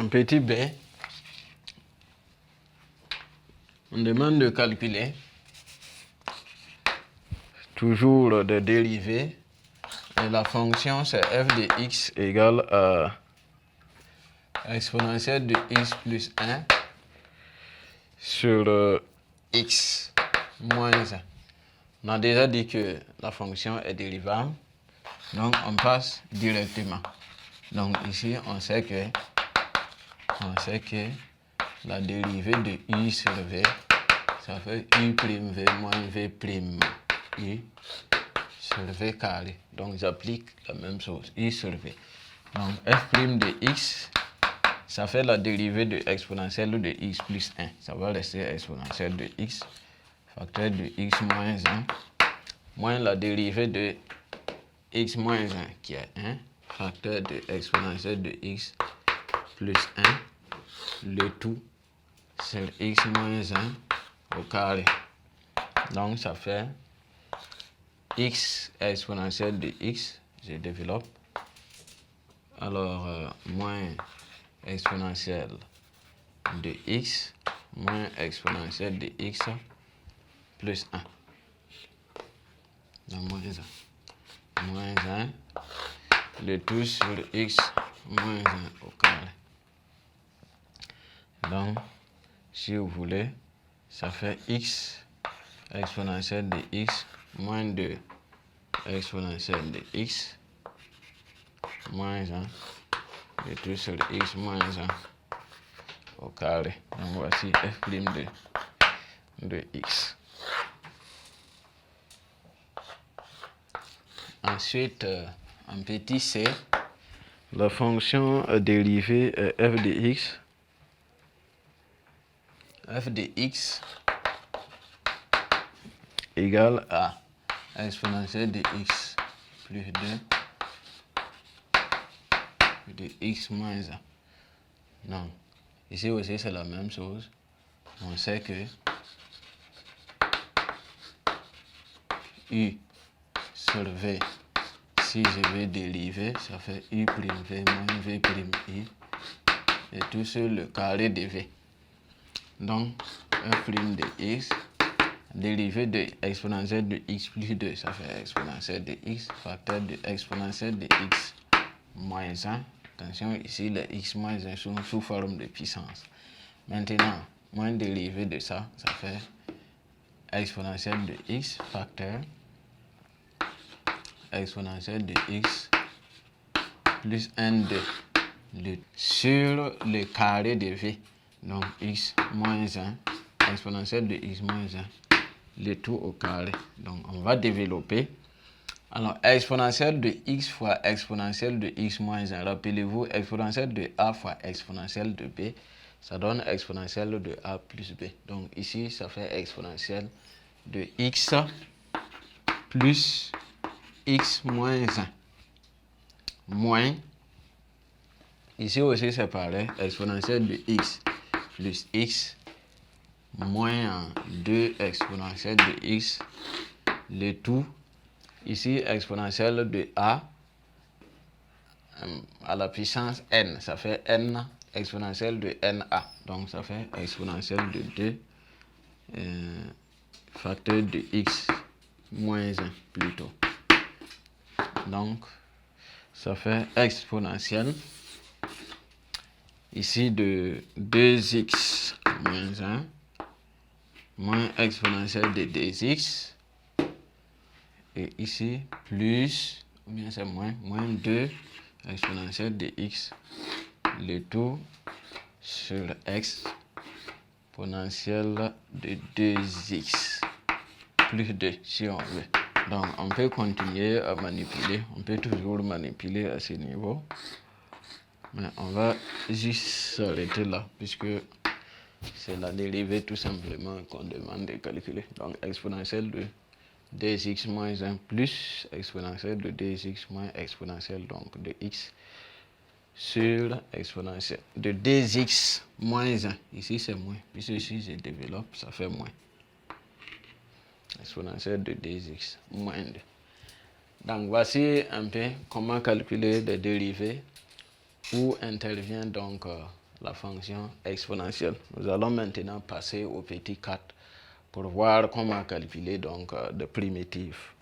En petit b, on demande de calculer toujours des dérivés. Et la fonction c'est f de x égale à exponentielle de x plus 1 sur x moins 1. On a déjà dit que la fonction est dérivable, donc on passe directement. Donc ici on sait que la dérivée de i sur v, ça fait u prime v moins v prime i sur v carré. Donc j'applique la même chose, i sur v. Donc f prime de x, ça fait la dérivée de exponentielle de x plus 1. Ça va rester exponentielle de x, facteur de x moins 1, moins la dérivée de x moins 1 qui est 1, facteur de exponentielle de x plus 1, le tout sur x moins 1 au carré. Donc ça fait x exponentielle de x, je développe. Alors, moins exponentielle de x, moins exponentielle de x plus 1. Donc moins 1. Moins 1, le tout sur x moins 1 au carré. Donc, si vous voulez, ça fait x exponentielle de x moins 2 exponentielle de x moins 1, le tout sur x moins 1 au carré. Donc voici f' de x. Ensuite, en petit c, la fonction dérivée est f de x. F de x égale à exponentielle de x plus 2 de x moins 1. Donc, ici aussi c'est la même chose. On sait que u sur v, si je vais dériver, ça fait u prime v moins v prime i, et tout sur le carré de v. Donc, f' de x, dérivée de exponentielle de x plus 2, ça fait exponentielle de x, facteur de exponentielle de x moins 1. Attention, ici les x moins 1 sont sous forme de puissance. Maintenant, moins dérivée de ça, ça fait exponentielle de x, facteur exponentielle de x plus 1 de sur le carré de v. Donc x moins 1, exponentielle de x moins 1, le tout au carré. Donc on va développer. Alors exponentielle de x fois exponentielle de x moins 1. Rappelez-vous, exponentielle de a fois exponentielle de b, ça donne exponentielle de a plus b. Donc ici, ça fait exponentielle de x plus x moins 1. Moins, ici aussi c'est pareil, exponentielle de x plus x moins 2 exponentielle de x, le tout, ici exponentielle de a à la puissance n, ça fait n exponentielle de na, donc ça fait exponentielle de 2 facteur de x moins 1 plutôt. Donc ça fait exponentielle ici de 2x moins 1 moins exponentielle de 2x, et ici plus, ou bien c'est moins 2 exponentielle de x, le tout sur exponentielle de 2x plus 2 si on veut. Donc on peut continuer à manipuler, on peut toujours manipuler à ce niveau, mais on va juste s'arrêter là puisque c'est la dérivée tout simplement qu'on demande de calculer. Donc exponentielle de 2x moins 1 plus exponentielle de 2x moins exponentielle donc de x sur exponentielle de 2x moins 1. Ici c'est moins, puisque ici je développe, ça fait moins. Exponentielle de 2x moins 2. Donc voici un peu comment calculer des dérivées où intervient donc la fonction exponentielle. Nous allons maintenant passer au petit 4 pour voir comment calculer donc de primitives.